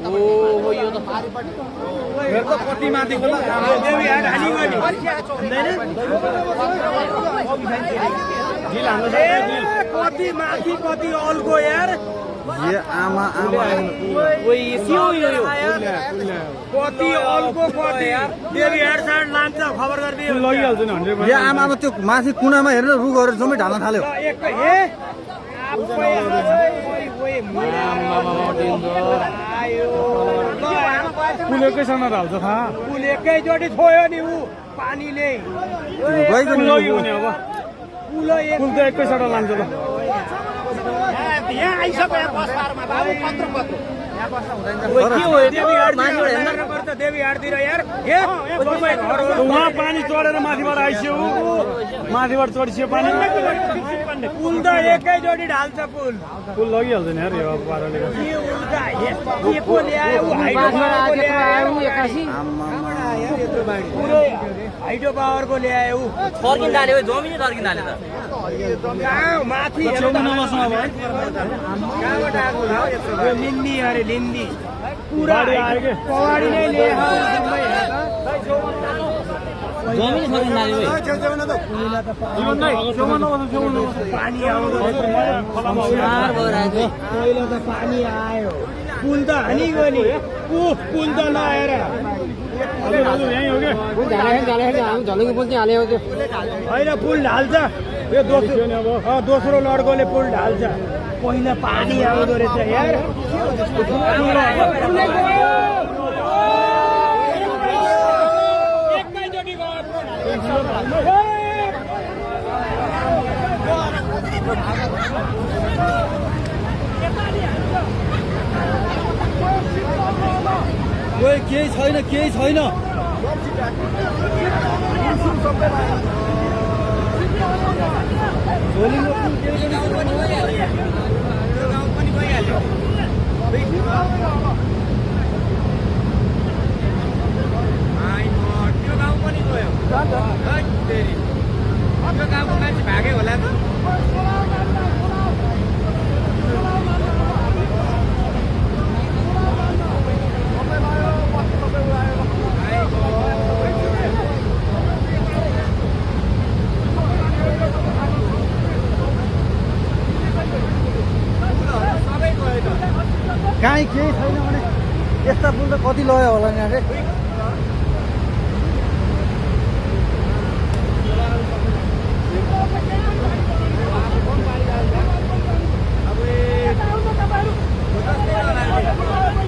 ओहो यो त मेरो त कति माथिको ल देवी हाट हानी गयो कति माथि कति अल्को यार ये आमा आमा ओइ सियो यो कति अल्को कति देवी हाट साइड लान्छ खबर गरिदियो लगिहाल्छ नि 100 ये आमा त्यो माथि कुनामा हेर्नु रुखहरू जम्मै ढाल्न थाल्यो एकै हे पुल एकैसँग ढाल्छ थाहा पुल एकैचोटि छोयो नि ऊ पानीले गइको नि लग्यो भने अब पुल पुल त एकैसँग लान्छ ल यहाँ आइसक्यो बस पारमा बाबु पत्र पत्र के हो यो मान्छेहरु हेर्न पर्छ देवी हाटतिर यार हे उहाँ पानी चढेर माथिबाट आइस्यो माथिबाट चढिस्यो पानी पुल त एकैचोटि ढाल्छ पुल पुल लगिहाल्छ नि यार यो पाराले के उल्टा के को ल्यायो हाइड्रो ल्यायो एकासी पुरै हाइड्रो पावरको ल्यायो फर्किन थाल्यो जमिन फर्किन थाल्यो त कहाँ माथि छेउमा नबस्नु अब कहाँबाट आएको हो यो लिन्दी अरे लिन्दी पुरा गाडी आयो के पहाडी नै ल्यायो जमिन फर्किन थाल्यो जीवन नै छेउमा नबस्नु पानी आउँदो सार भएर आयो पहिला त पानी आयो पुल त हानि गयो नि पुल त नआएर हजुर हजुर यहीँ हो के होइन पुल ढाल्छ यो दोस्रो लड्कोले पुल ढाल्छ पहिला पानी आउँदो रहेछ यार एकैचोटि केही छैन गाउँको मान्छे भागे होला त काहीँ केही छैन भने यस्ता पुल त कति लग्यो होला नि अरे